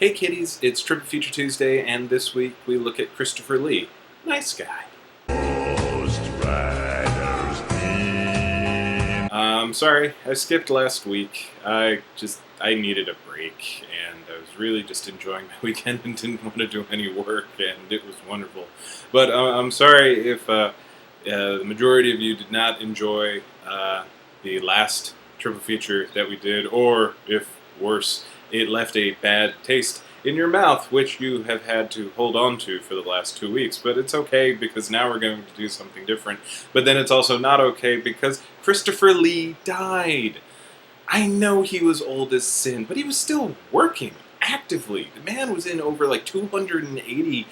Hey kiddies, it's Triple Feature Tuesday, and this week we look at Christopher Lee. Nice guy. Ghost Riders in. Sorry, I skipped last week. I needed a break, and I was really just enjoying my weekend and didn't want to do any work, and it was wonderful. But I'm sorry if the majority of you did not enjoy the last Triple Feature that we did, or if worse, it left a bad taste in your mouth, which you have had to hold on to for the last 2 weeks. But it's okay, because now we're going to do something different. But then it's also not okay, because Christopher Lee died. I know he was old as sin, but he was still working actively. The man was in over like 280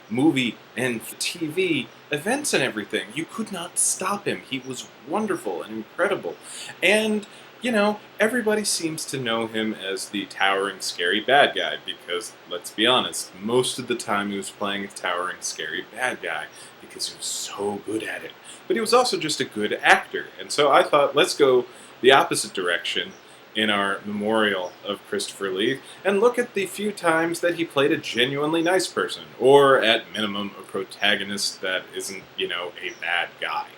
movie and TV events and everything. You could not stop him. He was wonderful and incredible. And you know, everybody seems to know him as the towering, scary bad guy, because, let's be honest, most of the time he was playing a towering, scary bad guy, because he was so good at it. But he was also just a good actor, and so I thought, let's go the opposite direction in our memorial of Christopher Lee, and look at the few times that he played a genuinely nice person, or, at minimum, a protagonist that isn't, a bad guy.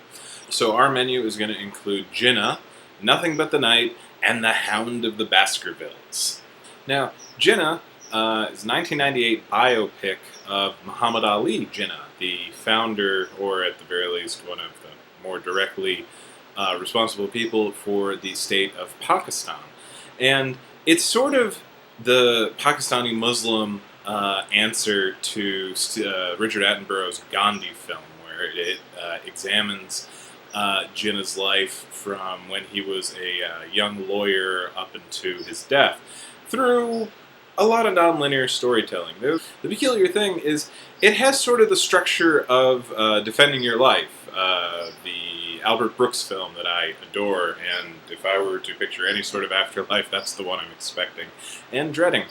So our menu is going to include Jinnah, Nothing But the Night, and The Hound of the Baskervilles. Now, Jinnah is a 1998 biopic of Muhammad Ali Jinnah, the founder, or at the very least one of the more directly responsible people for the state of Pakistan. And it's sort of the Pakistani Muslim answer to Richard Attenborough's Gandhi film, where it examines Jinnah's life from when he was a young lawyer up into his death through a lot of nonlinear storytelling. The peculiar thing is it has sort of the structure of Defending Your Life, the Albert Brooks film that I adore, and if I were to picture any sort of afterlife, that's the one I'm expecting and dreading,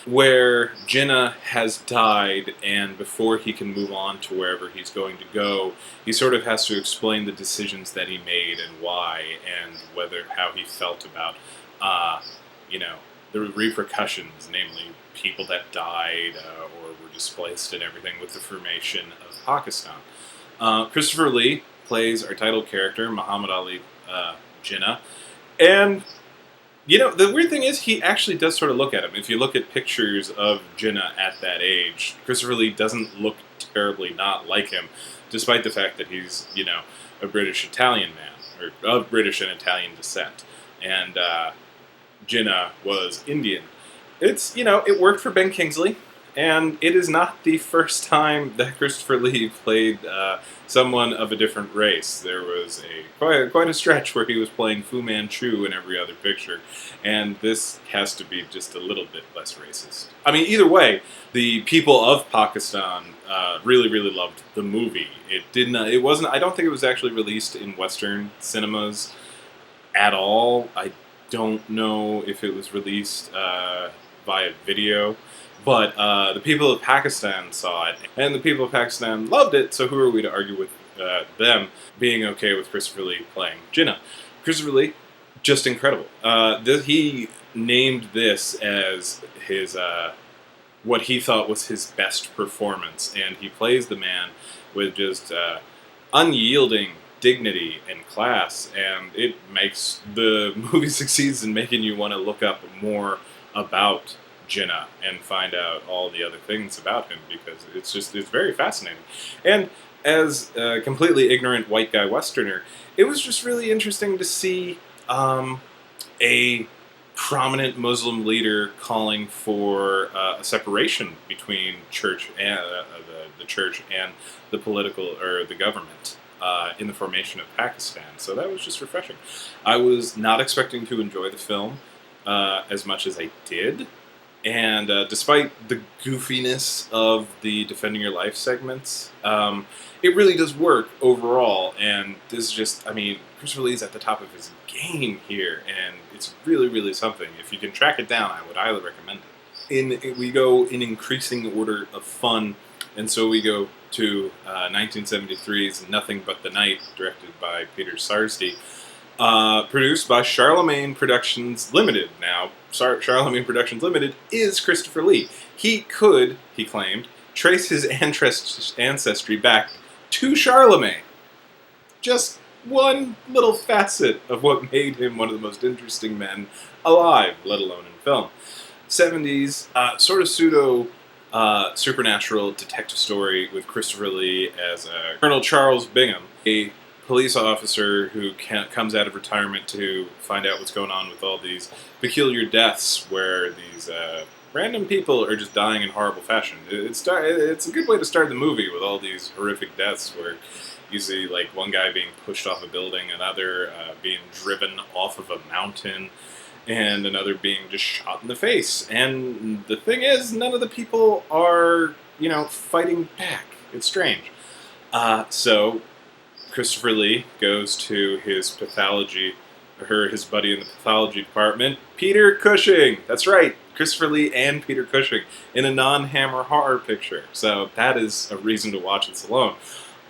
where Jinnah has died, and before he can move on to wherever he's going to go, he sort of has to explain the decisions that he made and why, and how he felt about, the repercussions, namely people that died or were displaced and everything with the formation of Pakistan. Christopher Lee plays our title character, Muhammad Ali Jinnah, and the weird thing is he actually does sort of look at him. If you look at pictures of Jinnah at that age, Christopher Lee doesn't look terribly not like him, despite the fact that he's, a British-Italian man, or of British and Italian descent. And Jinnah was Indian. It worked for Ben Kingsley, and it is not the first time that Christopher Lee played someone of a different race. There was quite a stretch where he was playing Fu Manchu in every other picture, and this has to be just a little bit less racist. I mean, either way, the people of Pakistan really, really loved the movie. It wasn't. I don't think it was actually released in Western cinemas at all. I don't know if it was released via video. But the people of Pakistan saw it, and the people of Pakistan loved it, so who are we to argue with them being okay with Christopher Lee playing Jinnah? Christopher Lee, just incredible. He named this as his what he thought was his best performance, and he plays the man with just unyielding dignity and class, and it makes the movie succeeds in making you want to look up more about Jinnah and find out all the other things about him, because it's very fascinating. And as a completely ignorant white guy Westerner, it was just really interesting to see a prominent Muslim leader calling for a separation between church and the church and the political or the government in the formation of Pakistan. So that was just refreshing. I was not expecting to enjoy the film as much as I did. And despite the goofiness of the Defending Your Life segments, it really does work overall. And this is just, Christopher Lee's at the top of his game here, and it's really, really something. If you can track it down, I would highly recommend it. We go in increasing order of fun, and so we go to 1973's Nothing But the Night, directed by Peter Sarsdy. Produced by Charlemagne Productions Limited. Now, Charlemagne Productions Limited is Christopher Lee. He could, he claimed, trace his ancestry back to Charlemagne. Just one little facet of what made him one of the most interesting men alive, let alone in film. 70s, sort of pseudo supernatural detective story with Christopher Lee as Colonel Charles Bingham, a police officer who comes out of retirement to find out what's going on with all these peculiar deaths where these random people are just dying in horrible fashion. It's a good way to start the movie with all these horrific deaths where you see like one guy being pushed off a building, another being driven off of a mountain, and another being just shot in the face. And the thing is, none of the people are, fighting back. It's strange. So Christopher Lee goes to his his buddy in the pathology department, Peter Cushing. That's right, Christopher Lee and Peter Cushing in a non-Hammer horror picture. So that is a reason to watch this alone.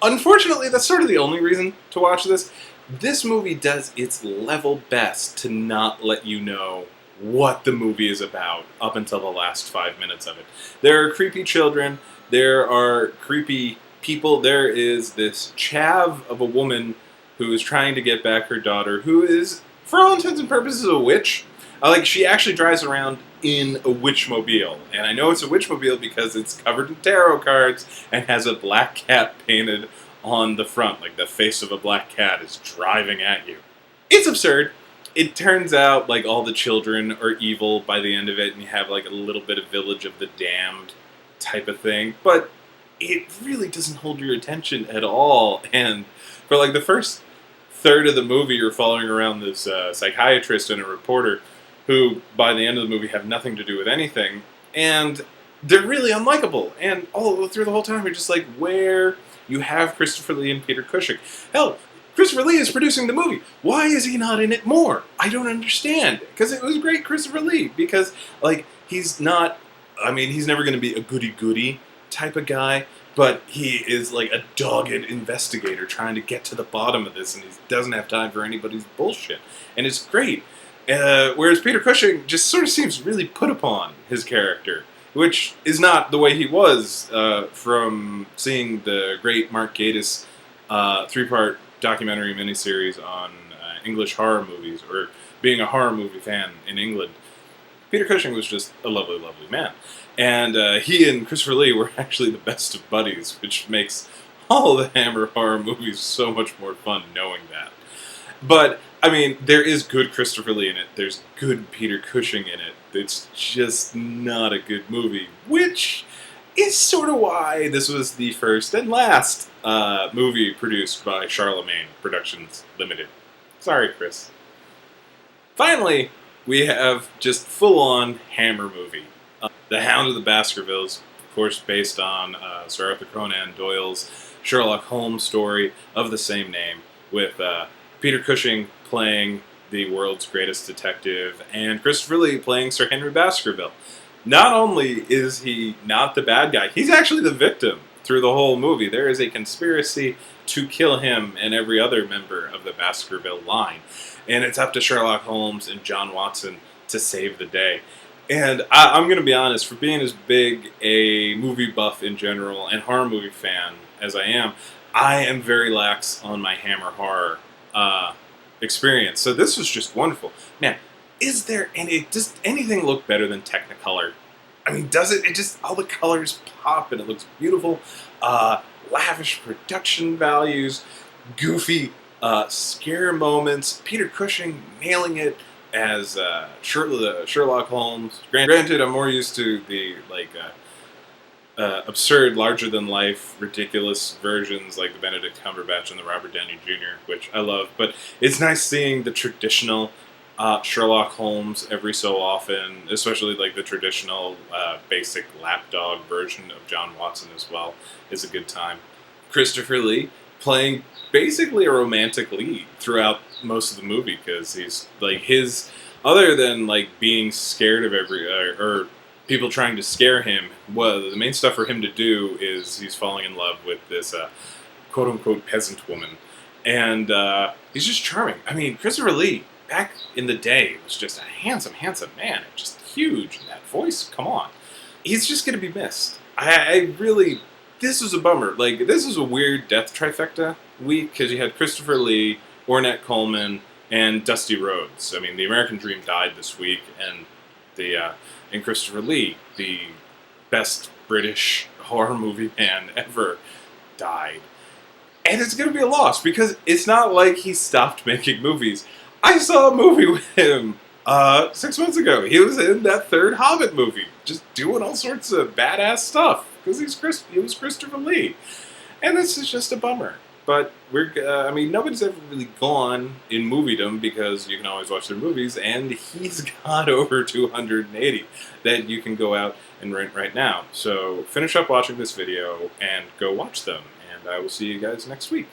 Unfortunately, that's sort of the only reason to watch this. This movie does its level best to not let you know what the movie is about up until the last 5 minutes of it. There are creepy children. There are creepy people. There is this chav of a woman who is trying to get back her daughter, who is, for all intents and purposes, a witch. She actually drives around in a witchmobile. And I know it's a witchmobile because it's covered in tarot cards and has a black cat painted on the front. Like the face of a black cat is driving at you. It's absurd. It turns out like all the children are evil by the end of it, and you have like a little bit of Village of the Damned type of thing. But it really doesn't hold your attention at all. And for like the first third of the movie, you're following around this psychiatrist and a reporter who, by the end of the movie, have nothing to do with anything. And they're really unlikable. And all through the whole time, you're just like, where you have Christopher Lee and Peter Cushing. Hell, Christopher Lee is producing the movie. Why is he not in it more? I don't understand. Because it was great Christopher Lee. Because, he's not... he's never going to be a goody-goody type of guy. But he is like a dogged investigator trying to get to the bottom of this. And he doesn't have time for anybody's bullshit. And it's great. Whereas Peter Cushing just sort of seems really put upon his character, which is not the way he was from seeing the great Mark Gatiss 3-part documentary miniseries on English horror movies, or being a horror movie fan in England. Peter Cushing was just a lovely, lovely man. And he and Christopher Lee were actually the best of buddies, which makes all the Hammer horror movies so much more fun knowing that. But, there is good Christopher Lee in it. There's good Peter Cushing in it. It's just not a good movie, which is sort of why this was the first and last movie produced by Charlemagne Productions Limited. Sorry, Chris. Finally, we have just full-on Hammer movie. The Hound of the Baskervilles, of course based on Sir Arthur Conan Doyle's Sherlock Holmes story of the same name, with Peter Cushing playing the world's greatest detective, and Christopher Lee playing Sir Henry Baskerville. Not only is he not the bad guy, he's actually the victim through the whole movie. There is a conspiracy to kill him and every other member of the Baskerville line. And it's up to Sherlock Holmes and John Watson to save the day. And I'm going to be honest, for being as big a movie buff in general and horror movie fan as I am very lax on my Hammer horror experience. So this was just wonderful. Now, does anything look better than Technicolor? Does it? It just, all the colors pop and it looks beautiful. Lavish production values, goofy scare moments, Peter Cushing nailing it as Sherlock Holmes. Granted, I'm more used to the absurd, larger-than-life, ridiculous versions like the Benedict Cumberbatch and the Robert Downey Jr., which I love. But it's nice seeing the traditional Sherlock Holmes every so often, especially like the traditional basic lapdog version of John Watson as well, is a good time. Christopher Lee playing basically a romantic lead throughout most of the movie, because he's other than being scared of or people trying to scare him, well, the main stuff for him to do is he's falling in love with this quote-unquote peasant woman. And he's just charming. Christopher Lee back in the day, was just a handsome, handsome man. And just huge in that voice. Come on. He's just going to be missed. I really... This was a bummer. Like, this was a weird death trifecta week, because you had Christopher Lee, Ornette Coleman, and Dusty Rhodes. I mean, the American Dream died this week, and and Christopher Lee, the best British horror movie man ever, died. And it's going to be a loss, because it's not like he stopped making movies. I saw a movie with him 6 months ago. He was in that third Hobbit movie, just doing all sorts of badass stuff, because he was Christopher Lee. And this is just a bummer. But I mean, nobody's ever really gone in moviedom, because you can always watch their movies, and he's got over 280 that you can go out and rent right now. So finish up watching this video and go watch them, and I will see you guys next week.